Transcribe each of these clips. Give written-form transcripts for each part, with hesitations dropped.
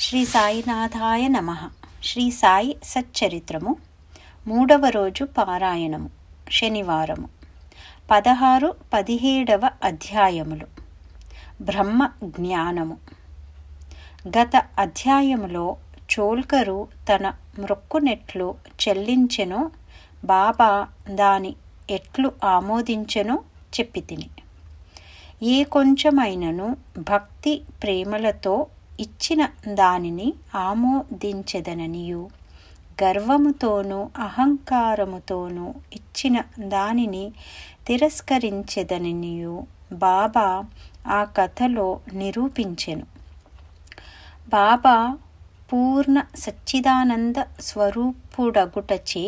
శ్రీ సాయినాథాయ నమః. శ్రీ సాయి సచ్చరిత్రము 3వ రోజు పారాయణము, శనివారము. 16-17 అధ్యాయములు. బ్రహ్మ జ్ఞానము. గత అధ్యాయములో చోల్కరు తన మ్రొక్కునెట్లు చెల్లించెనో, బాబా దాని ఎట్లు ఆమోదించెనో చెప్పితిని. ఏ కొంచెమైనను భక్తి ప్రేమలతో ఇచ్చిన దానిని ఆమోదించెదననియు, గర్వముతోనూ అహంకారముతోనూ ఇచ్చిన దానిని తిరస్కరించెదననియు బాబా ఆ కథలో నిరూపించెను. బాబా పూర్ణ సచ్చిదానంద స్వరూపుడగుటచే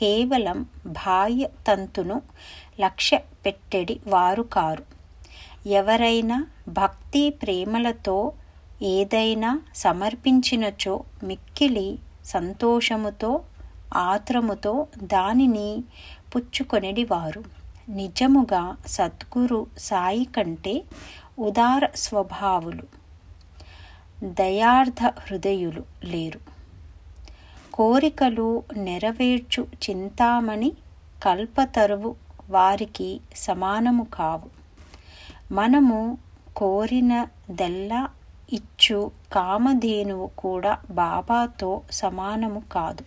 కేవలం బాహ్య తంతును లక్ష్య పెట్టెడి వారు కారు. ఎవరైనా భక్తి ప్రేమలతో ఏదైనా సమర్పించినచో మిక్కిలి సంతోషముతో ఆత్రముతో దానిని పుచ్చుకొనెడివారు. నిజముగా సద్గురు సాయి కంటే ఉదార స్వభావులు, దయార్థ హృదయులు లేరు. కోరికలు నెరవేర్చు చింతామణి కల్పతరువు వారికి సమానము కావు. మనము కోరినదెల్లా ఇచ్చు కామధేనువు కూడా బాబాతో సమానము కాదు.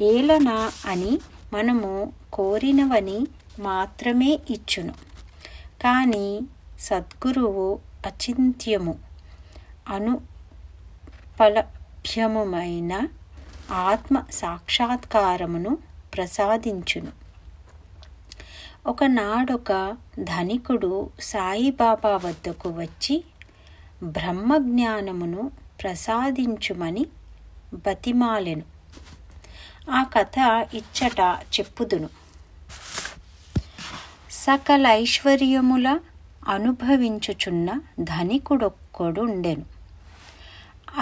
ఏలన అని మనము కోరినవని మాత్రమే ఇచ్చును. కానీ సద్గురువు అచింత్యము అనుపలభ్యముమైన ఆత్మ సాక్షాత్కారమును ప్రసాదించును. ఒకనాడొక ధనికుడు సాయిబాబా వద్దకు వచ్చి బ్రహ్మజ్ఞానమును ప్రసాదించుమని బతిమాలెను. ఆ కథ ఇచ్చట చెప్పుదును. సకల ఐశ్వర్యముల అనుభవించుచున్న ధనికుడొక్కడుండెను.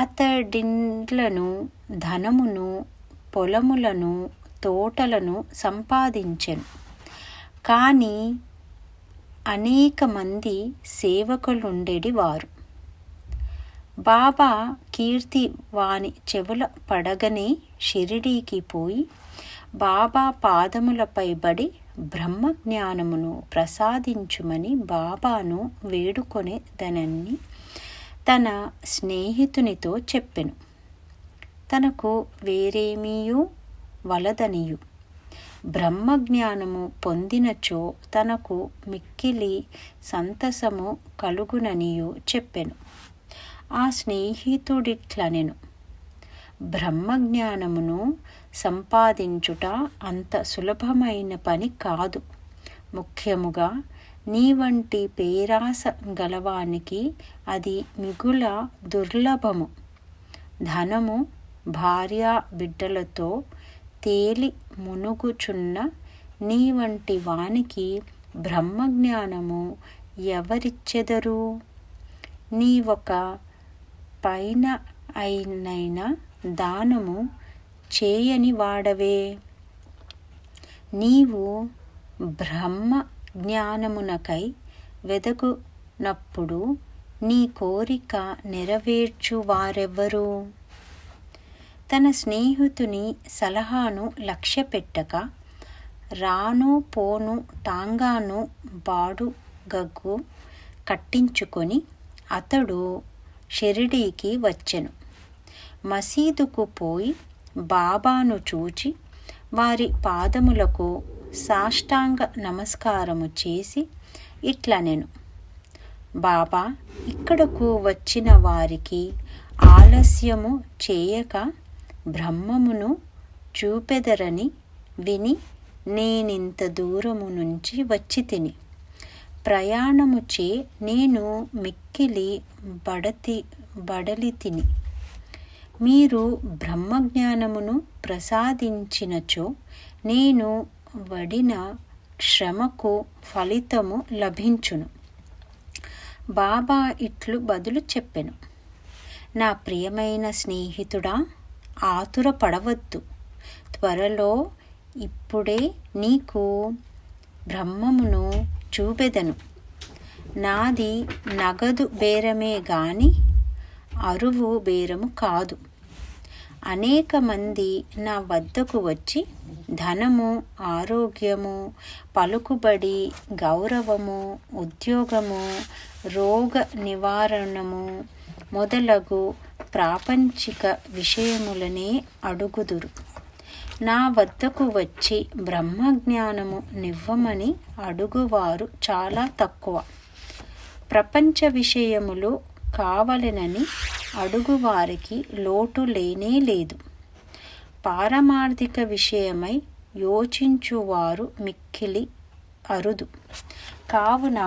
అతడిండ్లను, ధనమును, పొలములను, తోటలను సంపాదించెను. కానీ అనేక మంది సేవకులుండెడి వారు. బాబా కీర్తి వాని చెవుల పడగనే షిరిడీకి పోయి బాబా పాదములపై బడి బ్రహ్మజ్ఞానమును ప్రసాదించుమని బాబాను వేడుకొనేదనని తన స్నేహితునితో చెప్పెను. తనకు వేరేమీయూ వలదనియు, బ్రహ్మజ్ఞానము పొందినచో తనకు మిక్కిలి సంతసము కలుగుననియు చెప్పెను. ఆ స్నేహితుడిట్లనెను, బ్రహ్మజ్ఞానమును సంపాదించుట అంత సులభమైన పని కాదు. ముఖ్యముగా నీ వంటి పేరాస గలవానికి అది మిగుల దుర్లభము. ధనము, భార్య బిడ్డలతో తేలి మునుగుచున్న నీ వంటి వానికి బ్రహ్మజ్ఞానము ఎవరిచ్చెదరు? నీ ఒక పైన అయినైనా దానము చేయని వాడవే. నీవు బ్రహ్మ జ్ఞానమునకై వెదకునప్పుడు నీ కోరిక నెరవేర్చు వారెవ్వరు? తన స్నేహితుని సలహాను లక్ష్యపెట్టక రాను పోను టాంగాను బాడుగకు కట్టించుకొని అతడు షిరిడీకి వచ్చెను. మసీదుకు పోయి బాబాను చూచి వారి పాదములకు సాష్టాంగ నమస్కారము చేసి ఇట్లనెను, బాబా, ఇక్కడకు వచ్చిన వారికి ఆలస్యము చేయక బ్రహ్మమును చూపెదరని విని నేనింత దూరము నుంచి వచ్చి తిని. ప్రయాణముచే నేను మిక్కిలి బడలితిని. మీరు బ్రహ్మజ్ఞానమును ప్రసాదించినచో నేను వడిన శ్రమకు ఫలితము లభించును. బాబా ఇట్లు బదులు చెప్పెను, నా ప్రియమైన స్నేహితుడా, ఆతురపడవద్దు. త్వరలో ఇప్పుడే నీకు బ్రహ్మమును చూపెదను. నాది నగదు బేరమే గాని అరువు బేరము కాదు. అనేక మంది నా వద్దకు వచ్చి ధనము, ఆరోగ్యము, పలుకుబడి, గౌరవము, ఉద్యోగము, రోగ నివారణము మొదలగు ప్రాపంచిక విషయములనే అడుగుదురు. నా వద్దకు వచ్చి బ్రహ్మజ్ఞానము నివ్వమని అడుగువారు చాలా తక్కువ. ప్రపంచ విషయములు కావలెనని అడుగువారికి లోటు లేనే లేదు. పారమార్థిక విషయమై యోచించువారు మిక్కిలి అరుదు. కావున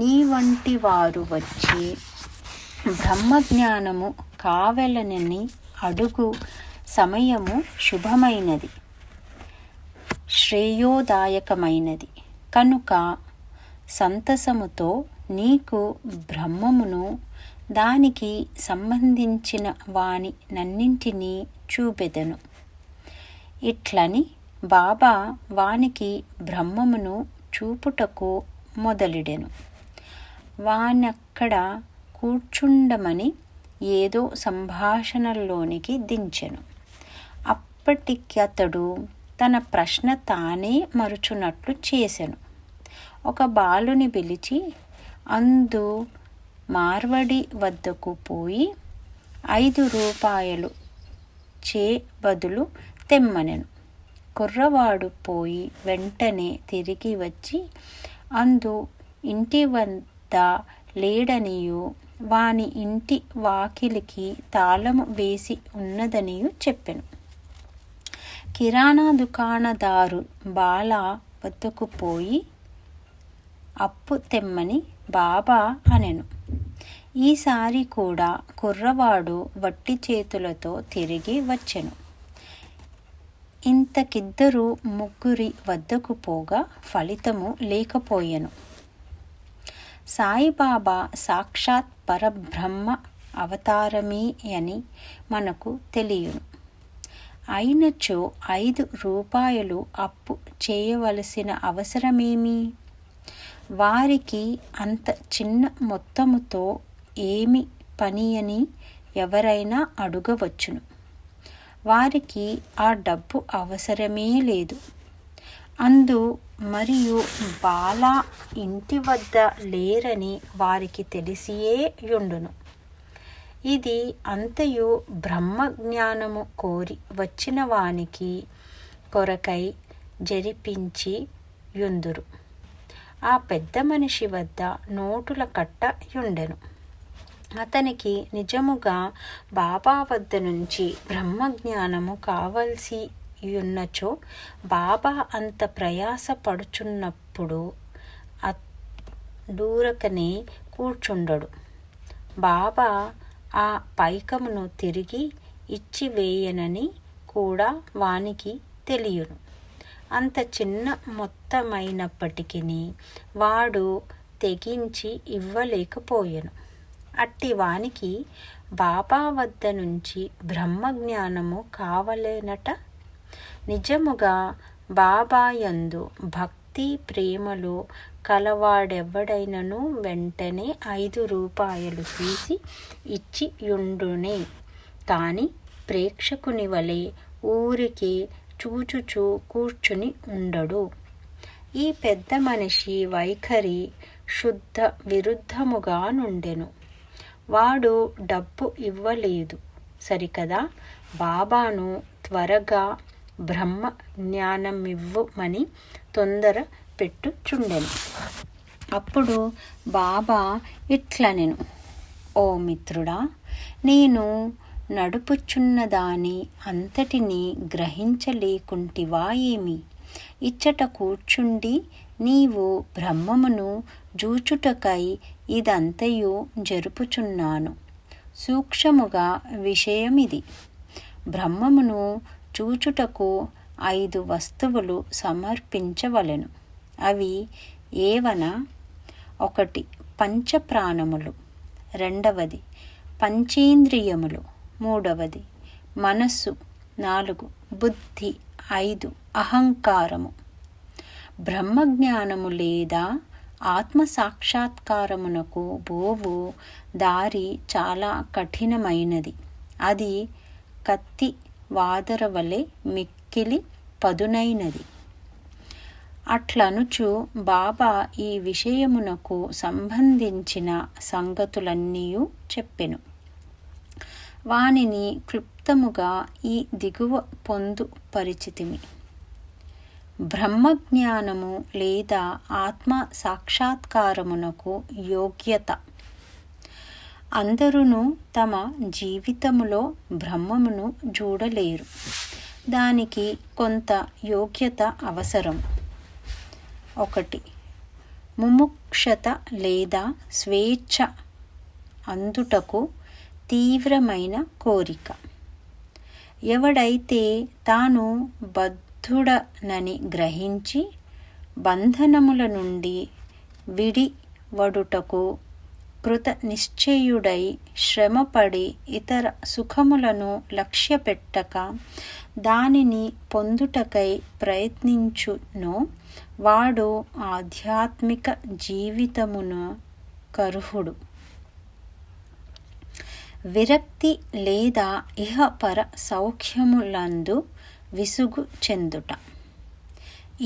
నీ వంటి వారు వచ్చి బ్రహ్మజ్ఞానము కావలెనని అడుగు సమయము శుభమైనది, శ్రేయోదాయకమైనది కనుక సంతసముతో నీకు బ్రహ్మమును దానికి సంబంధించిన వాని నన్నింటినీ చూపెదను. ఇట్లని బాబా వానికి బ్రహ్మమును చూపుటకు మొదలెడెను. వానక్కడ కూర్చుండమని ఏదో సంభాషణలోనికి దించెను. అప్పటికతడు తన ప్రశ్న తానే మరుచున్నట్లు చేసెను. ఒక బాలుని పిలిచి అందు మార్వడి వద్దకు పోయి 5 రూపాయలు చే బదులు తెమ్మనెను. కుర్రవాడు పోయి వెంటనే తిరిగి వచ్చి అందు ఇంటి వద్ద లేడనియు వాని ఇంటి వాకిలికి తాళము వేసి ఉన్నదనియు చెప్పెను. కిరాణా దుకాణదారు బాల వద్దకు పోయి అప్పు తెమ్మని బాబా అనెను. ఈసారి కూడా కుర్రవాడు వట్టి చేతులతో తిరిగి వచ్చెను. ఇంతకిద్దరు ముగ్గురి వద్దకు పోగా ఫలితము లేకపోయెను. సాయిబాబా సాక్షాత్ పరబ్రహ్మ అవతారమే అని మనకు తెలియను. అయినచో 5 రూపాయలు అప్పు చేయవలసిన అవసరమేమి? వారికి అంత చిన్న మొత్తముతో ఏమి పని అని ఎవరైనా అడుగవచ్చును. వారికి ఆ డబ్బు అవసరమే లేదు. అందు మరియు బాలా ఇంటి వద్ద లేరని వారికి తెలిసియే యుండును. ఇది అంతయు బ్రహ్మ జ్ఞానము కోరి వచ్చిన వానికి కొరకై జరిపించి యుందురు. ఆ పెద్ద మనిషి వద్ద నోటుల కట్ట యుండెను. అతనికి నిజముగా బాబా వద్ద నుంచి బ్రహ్మజ్ఞానము కావలసి యున్నచో బాబా అంత ప్రయాస పడుచున్నప్పుడు దూరకనే కూర్చుండడు. బాబా ఆ పైకమును తిరిగి ఇచ్చివేయనని కూడా వానికి తెలియను. అంత చిన్న మొత్తమైనప్పటికీ వాడు తెగించి ఇవ్వలేకపోయెను. అట్టి వానికి బాబా వద్ద నుంచి బ్రహ్మజ్ఞానము కావలేనట. నిజముగా బాబా యందు భక్తి ప్రేమలో కలవాడెవ్వడైనను వెంటనే 5 రూపాయలు తీసి ఇచ్చి యుండునే కాని ప్రేక్షకుని వలె ఊరికే చూచుచూ కూర్చుని ఉండడు. ఈ పెద్ద మనిషి వైఖరి శుద్ధ విరుద్ధముగా నుండెను. వాడు డబ్బు ఇవ్వలేదు సరికదా, బాబాను త్వరగా బ్రహ్మ జ్ఞానమివ్వమని తొందర పెట్టుచుండెను. అప్పుడు బాబా ఇట్లనెను, ఓ మిత్రుడా, నేను నడుపుచున్నదాని అంతటినీ గ్రహించలేకుంటివా ఏమి? ఇచ్చట కూర్చుండి నీవు బ్రహ్మమును జూచుటకై ఇదంతయు జరుపుచున్నాను. సూక్ష్మముగా విషయమిది. బ్రహ్మమును చూచుటకు 5 వస్తువులు సమర్పించవలెను. అవి ఏవనా? 1 పంచప్రాణములు, 2 పంచేంద్రియములు, 3 మనస్సు, 4 బుద్ధి, 5 అహంకారము. బ్రహ్మజ్ఞానము లేదా ఆత్మ సాక్షాత్కారమునకు బోవు దారి చాలా కఠినమైనది. అది కత్తి వాదర వలె మిక్కిలి పదునైనది. అట్లనుచు బాబా ఈ విషయమునకు సంబంధించిన సంగతులన్నీయూ చెప్పెను. వానిని క్లుప్తముగా ఈ దిగువ పొందు పరిచితిమి. బ్రహ్మజ్ఞానము లేదా ఆత్మ సాక్షాత్కారమునకు యోగ్యత. అందరూ తమ జీవితములో బ్రహ్మమును చూడలేరు. దానికి కొంత యోగ్యత అవసరం. 1. ముముక్షత లేదా స్వేచ్ఛ అందుటకు తీవ్రమైన కోరిక. ఎవడైతే తాను బద్ధుడనని గ్రహించి బంధనముల నుండి విడివడుటకు కృత నిశ్చయుడై శ్రమపడి ఇతర సుఖములను లక్ష్యపెట్టక దానిని పొందుటకై ప్రయత్నించునో వాడు ఆధ్యాత్మిక జీవితమును కర్హుడు. విరక్తి లేదా ఇహపర సౌఖ్యములందు విసుగు చెందుట.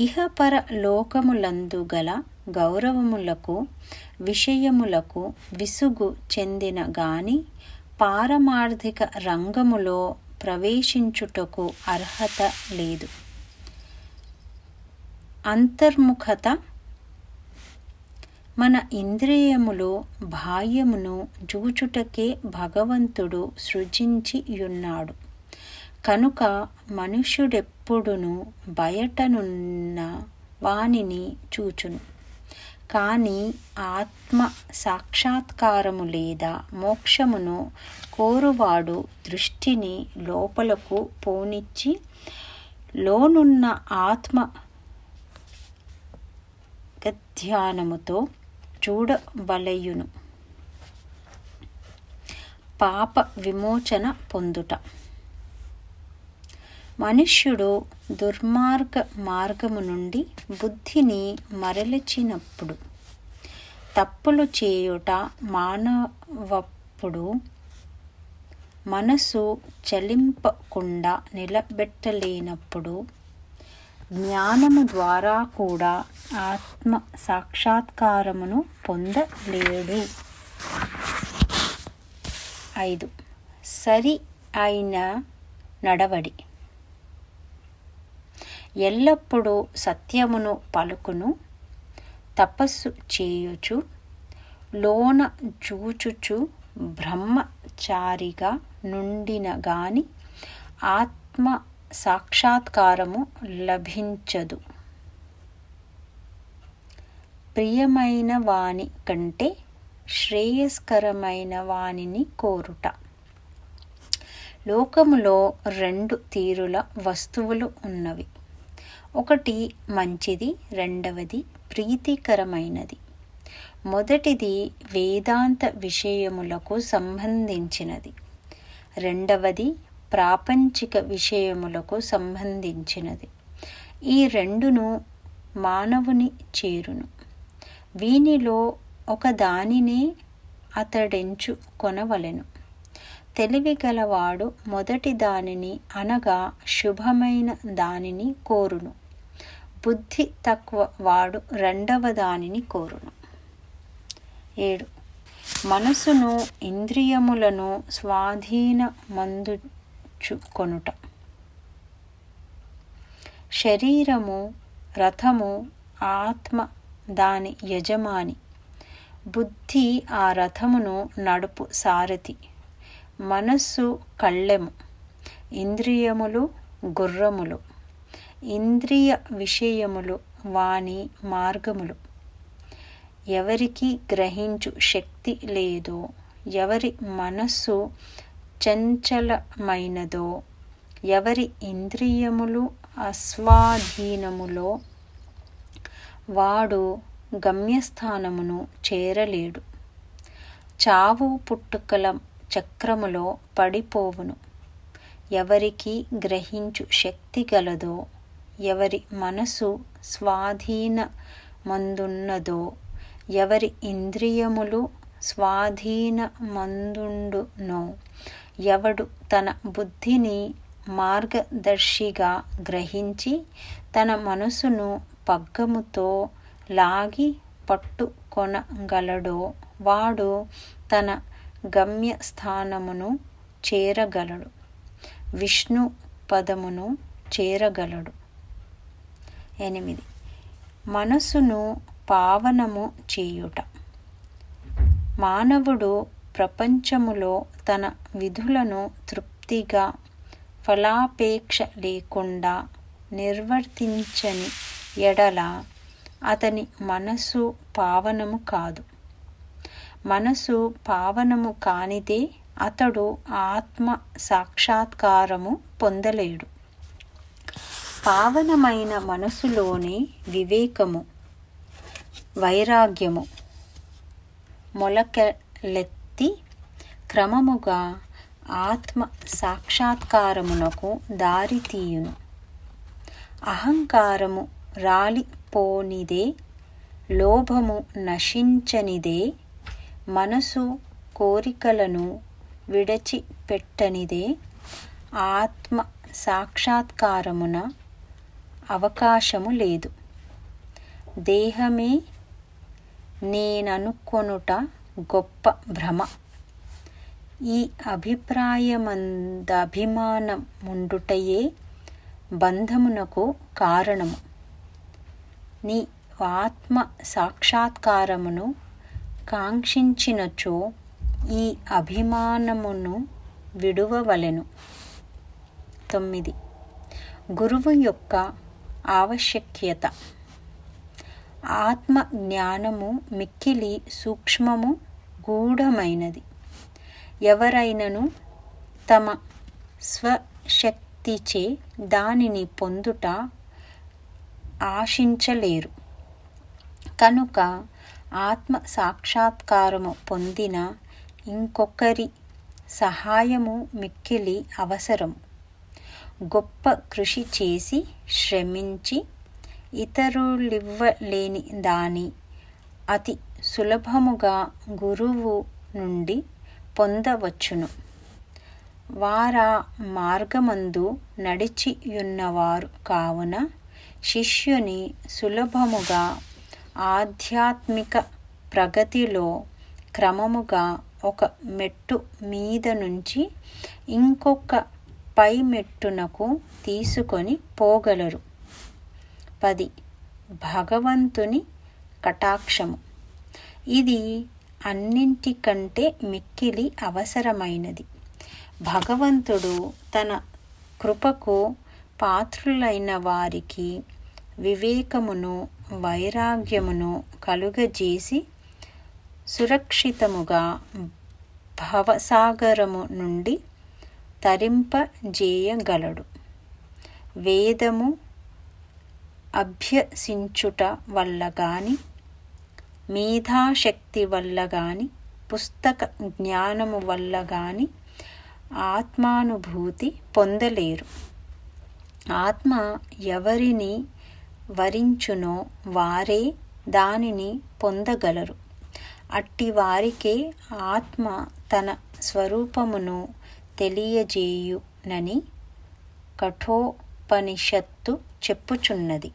ఇహపర లోకములందు గల గౌరవములకు విషయములకు విసుగు చెందిన గాని పారమార్థిక రంగములో ప్రవేశించుటకు అర్హత లేదు. అంతర్ముఖత. మన ఇంద్రియములు బాహ్యమును జూచుటకే భగవంతుడు సృజించియున్నాడు. కనుక మనుష్యుడెప్పుడును బయటనున్న వానిని చూచును. కానీ ఆత్మ సాక్షాత్కారము లేదా మోక్షమును కోరువాడు దృష్టిని లోపలకు పోనిచ్చి లోనున్న ఆత్మ ధ్యానముతో చూడవలయును. పాప విమోచన పొందుట. మనుష్యుడు దుర్మార్గ మార్గము నుండి బుద్ధిని మరల్చినప్పుడు తప్పులు చేయుట మానవప్పుడు మనసు చలింపకుండా నిలబెట్టలేనప్పుడు జ్ఞానము ద్వారా కూడా ఆత్మ సాక్షాత్కారమును పొందలేడు. 5. సరి అయిన నడవడి. ఎల్లప్పుడూ సత్యమును పలుకును, తపస్సు చేయుచు లోన చూచుచు బ్రహ్మచారిగా నుండిన గాని ఆత్మ సాక్షాత్కారము లభించదు. ప్రియమైన వాని కంటే శ్రేయస్కరమైన వానిని కోరుట. లోకములో 2 తీరుల వస్తువులు ఉన్నవి. ఒకటి మంచిది, రెండవది ప్రీతికరమైనది. మొదటిది వేదాంత విషయములకు సంబంధించినది, రెండవది ప్రాపంచిక విషయములకు సంబంధించినది. ఈ రెండును మానవుని చేరును. వీనిలో ఒక దానినే అతడెంచుకొనవలెను. తెలివిగలవాడు మొదటి దానిని అనగా శుభమైన దానిని కోరును. బుద్ధి తక్కువ వాడు రెండవ దానిని కోరును. 7. మనసును ఇంద్రియములను స్వాధీనమందుచుకొనుట. శరీరము రథము, ఆత్మ దాని యజమాని, బుద్ధి ఆ రథమును నడుపు సారథి, మనస్సు కళ్ళెము, ఇంద్రియములు గుర్రములు. ఇంద్రియ విషయములు వాని మార్గములు. ఎవరికి గ్రహించు శక్తి లేదో, ఎవరి మనస్సు చంచలమైనదో, ఎవరి ఇంద్రియములు అస్వాధీనములో వాడు గమ్యస్థానమును చేరలేడు. చావు పుట్టుకల చక్రములో పడిపోవును. ఎవరికి గ్రహించు శక్తి గలదో, ఎవరి మనసు స్వాధీనమందున్నదో, ఎవరి ఇంద్రియములు స్వాధీనమందుండునో, ఎవడు తన బుద్ధిని మార్గదర్శిగా గ్రహించి తన మనసును పగ్గముతో లాగి పట్టుకొనగలడో, వాడు తన గమ్యస్థానమును చేరగలడు, విష్ణు పదమును చేరగలడు. 8. మనసును పావనము చేయుట. మానవుడు ప్రపంచములో తన విధులను తృప్తిగా, ఫలాపేక్ష లేకుండా నిర్వర్తించని ఎడల అతని మనసు పావనము కాదు. మనసు పావనము కానిదే అతడు ఆత్మ సాక్షాత్కారము పొందలేడు. పావనమైన మనసులోనే వివేకము, వైరాగ్యము మొలకెలెత్తి క్రమముగా ఆత్మ సాక్షాత్కారమునకు దారితీయును. అహంకారము రాలిపోనిదే, లోభము నశించనిదే, మనసు కోరికలను విడిచిపెట్టనిదే ఆత్మ సాక్షాత్కారమున అవకాశము లేదు. దేహమే నేననుకొనుట గొప్ప భ్రమ. ఈ అభిప్రాయమందభిమానముండుటయే బంధమునకు కారణము. నీ ఆత్మ సాక్షాత్కారమును కాంక్షించినచో ఈ అభిమానమును విడువవలెను. 9. గురువు యొక్క ఆవశ్యకత. ఆత్మ జ్ఞానము మిక్కిలి సూక్ష్మము, గూఢమైనది. ఎవరైనను తమ స్వశక్తిచే దానిని పొందుట ఆశించలేరు. కనుక ఆత్మ సాక్షాత్కారము పొందిన ఇంకొకరి సహాయము మిక్కిలి అవసరము. గొప్ప కృషి చేసి శ్రమించి ఇతరులివ్వలేని దాని అతి సులభముగా గురువు నుండి పొందవచ్చును. వారా మార్గమందు నడిచియున్నవారు కావున శిష్యుని సులభముగా ఆధ్యాత్మిక ప్రగతిలో క్రమముగా ఒక మెట్టు మీద నుంచి ఇంకొక పై మెట్టునకు తీసుకొని పోగలరు. 10. భగవంతుని కటాక్షము. ఇది అన్నింటికంటే మిక్కిలి అవసరమైనది. భగవంతుడు తన కృపకు పాత్రులైన వారికి వివేకమును, వైరాగ్యమును కలుగజేసి సురక్షితముగా భవసాగరము నుండి తరింపజేయగలడు. వేదము అభ్యసించుట వల్ల గాని, మేధాశక్తి వల్ల గాని, పుస్తక జ్ఞానము వల్ల గాని ఆత్మానుభూతి పొందలేరు. ఆత్మ ఎవరిని వరించునో వారే దానిని పొందగలరు. అట్టి వారికే ఆత్మ తన స్వరూపమును తెలియజేయునని కఠోపనిషత్తు చెప్పుచున్నది.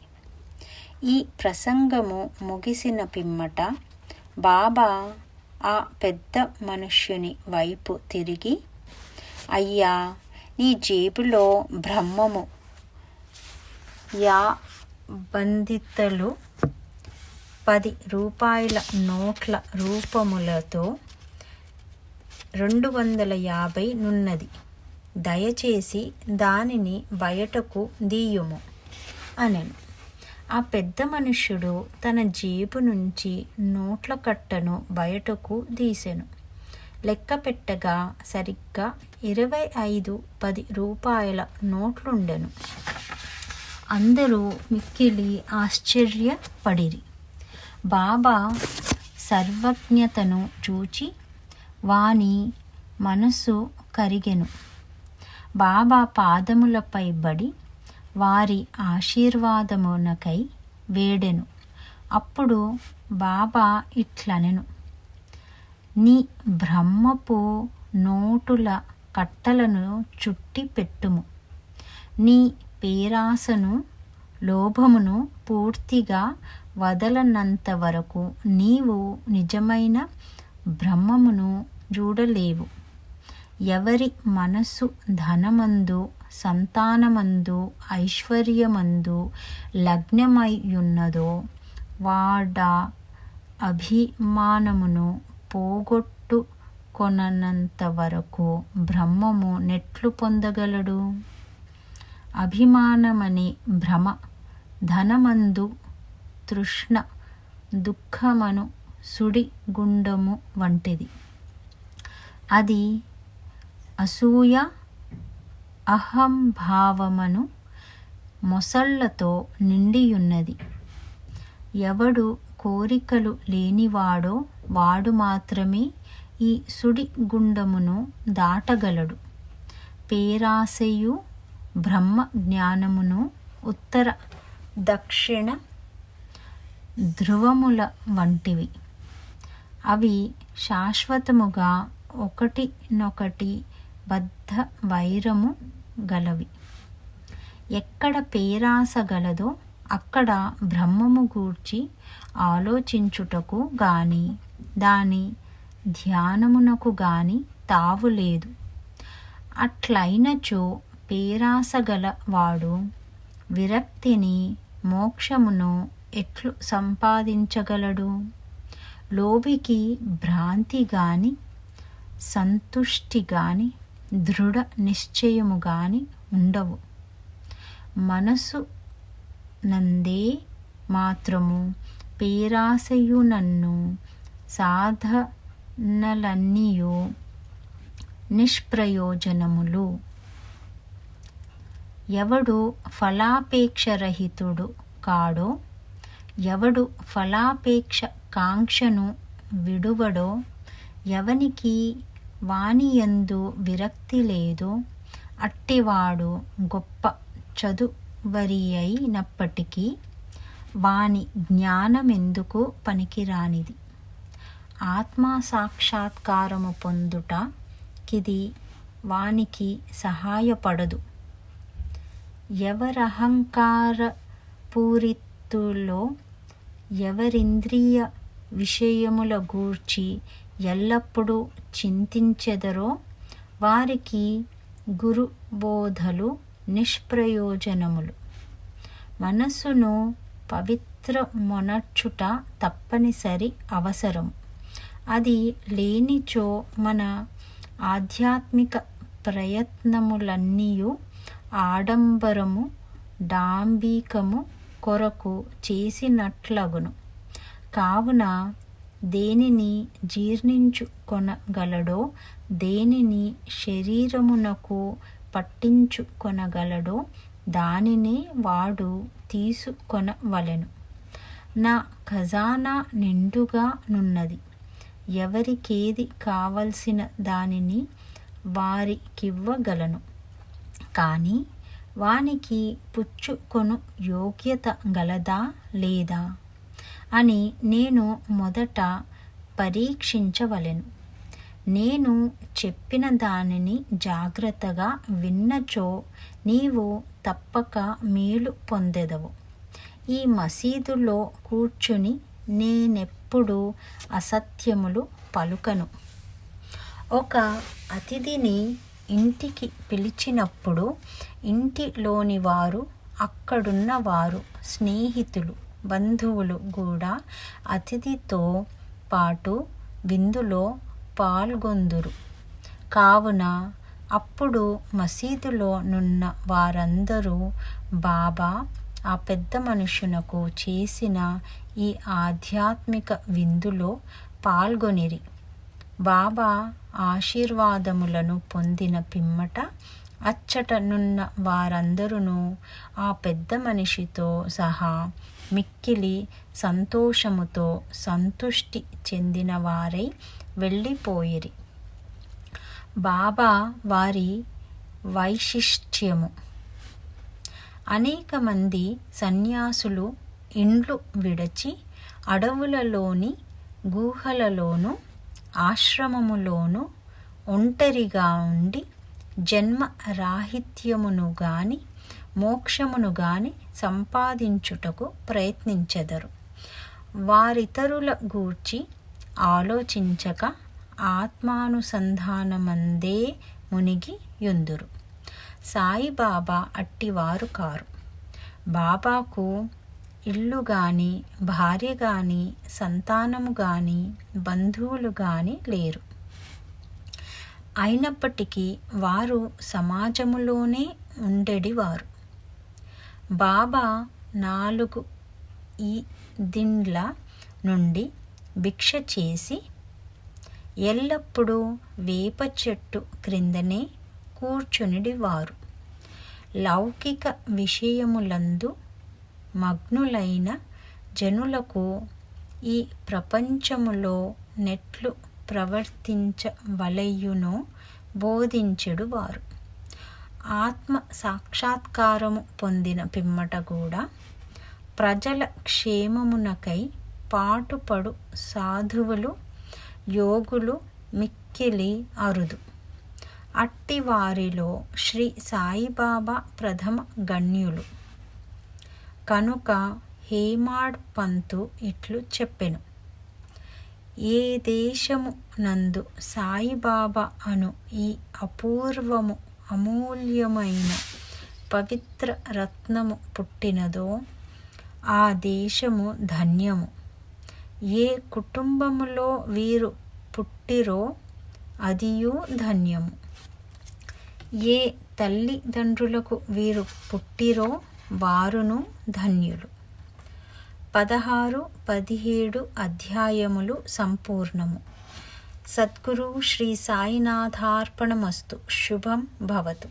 ఈ ప్రసంగము ముగిసిన పిమ్మట బాబా ఆ పెద్ద మనుష్యుని వైపు తిరిగి, అయ్యా, నీ జేబులో బ్రహ్మము బంధితలు 10 రూపాయల నోట్ల రూపములతో 250 నున్నది. దయచేసి దానిని బయటకు దీయుము అనెను. ఆ పెద్ద మనుష్యుడు తన జేబు నుంచి నోట్ల కట్టను బయటకు తీసెను. లెక్క పెట్టగా సరిగ్గా 25 10 రూపాయల నోట్లుండెను. అందరూ మిక్కిలి ఆశ్చర్యపడిరి. బాబా సర్వజ్ఞతను చూచి వాని మనసు కరిగెను. బాబా పాదములపై బడి వారి ఆశీర్వాదమునకై వేడెను. అప్పుడు బాబా ఇట్లనెను, నీ బ్రహ్మపు నోటుల కట్టలను చుట్టి పెట్టుము. నీ పేరాసను లోభమును పూర్తిగా వదలనంత వరకు నీవు నిజమైన బ్రహ్మమును చూడలేవు. ఎవరి మనస్సు ధనమందు, సంతానమందు, ఐశ్వర్యమందు లగ్నమయ్యున్నదో వాడా అభిమానమును పోగొట్టుకొనంత వరకు బ్రహ్మము నెట్లు పొందగలడు? అభిమానమనే భ్రమ ధనమందు తృష్ణ దుఃఖమను సుడిగుండము వంటిది. అది అసూయ అహంభావమను మొసళ్లతో నిండియున్నది. ఎవడు కోరికలు లేనివాడో వాడు మాత్రమే ఈ సుడిగుండమును దాటగలడు. పేరాశయు బ్రహ్మ జ్ఞానమును ఉత్తర దక్షిణ ధ్రువముల వంటివి. అవి శాశ్వతముగా ఒకటినొకటి బద్ధ వైరము గలవి. ఎక్కడ పేరాస గలదో అక్కడ బ్రహ్మము గూర్చి ఆలోచించుటకు గాని దాని ధ్యానమునకు గాని తావులేదు. అట్లైనచో పేరాసగల వాడు విరక్తిని మోక్షమును ఎట్లు సంపాదించగలడు? లోభికి భ్రాంతి గాని సంతుష్టి గాని దృఢ నిశ్చయము గాని ఉండవు. మనసు నందే మాత్రము పేరాసయునన్ను సాధనలన్నీయు నిష్ప్రయోజనములు. ఎవడు ఫలాపేక్షరహితుడు కాడో, ఎవడు ఫలాపేక్ష కాంక్షను విడువడో, ఎవనికి వానియందు విరక్తి లేదో అట్టివాడు గొప్ప చదువరి అయినప్పటికీ వాని జ్ఞానమెందుకు పనికిరానిది. ఆత్మ సాక్షాత్కారము పొందుటకిది వానికి సహాయపడదు. ఎవరహంకార పూరితులో, ఎవరింద్రియ విషయముల గూర్చి ఎల్లప్పుడూ చింతించెదరో వారికి గురుబోధలు నిష్ప్రయోజనములు. మనస్సును పవిత్రమొనర్చుట తప్పనిసరి అవసరం. అది లేనిచో మన ఆధ్యాత్మిక ప్రయత్నములన్నీయు ఆడంబరము డాంబికము కొరకు చేసినట్లగును. కావున దేనిని జీర్ణించుకొనగలడో, దేనిని శరీరమునకు పట్టించుకొనగలడో దానినే వాడు తీసుకొనవలెను. నా ఖజానా నిండుగా నున్నది. ఎవరికేది కావలసిన దానిని వారికివ్వగలను. కానీ వానికి పుచ్చుకొను యోగ్యత గలదా లేదా అని నేను మొదట పరీక్షించవలెను. నేను చెప్పిన దానిని జాగ్రత్తగా విన్నచో నీవు తప్పక మేలు పొందెదవు. ఈ మసీదులో కూర్చుని నేనెప్పుడు అసత్యములు పలుకను. ఒక అతిథిని ఇంటికి పిలిచినప్పుడు ఇంటిలోని వారు, అక్కడున్న వారు, స్నేహితులు, బంధువులు కూడా అతిథితో పాటు విందులో పాల్గొందురు. కావున అప్పుడు మసీదులో నున్న వారందరూ బాబా ఆ పెద్ద మనుషునకు చేసిన ఈ ఆధ్యాత్మిక విందులో పాల్గొనిరి. బాబా ఆశీర్వాదములను పొందిన పిమ్మట అచ్చట నున్న వారందరూ ఆ పెద్ద మనిషితో సహా మిక్కిలి సంతోషముతో సంతుష్టి చెందిన వారై వెళ్ళిపోయిరి. బాబా వారి వైశిష్ట్యము. అనేక మంది సన్యాసులు ఇండ్లు విడచి అడవులలోని గుహలలోను ఆశ్రమములోను ఒంటరిగా ఉండి జన్మ రాహిత్యమును గాని మోక్షమును గాని సంపాదించుటకు ప్రయత్నించెదరు. వారితరుల గూర్చి ఆలోచించక ఆత్మానుసంధానమందే మునిగి యుందురు. సాయిబాబా అట్టివారు కారు. బాబాకు ఇల్లు గాని భార్య గాని సంతానము గాని బంధువులు గాని లేరు. అయినప్పటికీ వారు సమాజములోనే ఉండేడివారు. బాబా 4 దిండ్ల నుండి భిక్ష చేసి ఎల్లప్పుడూ వేప చెట్టు క్రిందనే కూర్చునిడివారు. లౌకిక విషయములందు మగ్నులైన జనులకు ఈ ప్రపంచములో నెట్లు ప్రవర్తించవలయునో బోధించెడువారు. ఆత్మ సాక్షాత్కారము పొందిన పిమ్మట కూడా ప్రజల క్షేమమునకై పాటుపడు సాధువులు యోగులు మిక్కిలి అరుదు. అట్టి వారిలో శ్రీ సాయిబాబా ప్రథమ గణ్యులు. కనుక హేమాడ్ పంతు ఇట్లు చెప్పెను: ఏ దేశము నందు సాయిబాబా అను ఈ అపూర్వము అమూల్యమైన పవిత్ర రత్నము పుట్టినదో ఆ దేశము ధన్యము. ఏ కుటుంబములో వీరు పుట్టిరో అదియూ ధన్యము. ఏ తల్లిదండ్రులకు వీరు పుట్టిరో వారును ధన్యులు. 16, 17 అధ్యాయములు సంపూర్ణము. సద్గురు శ్రీ సాయినాథార్పణమస్తు. శుభం భవతు.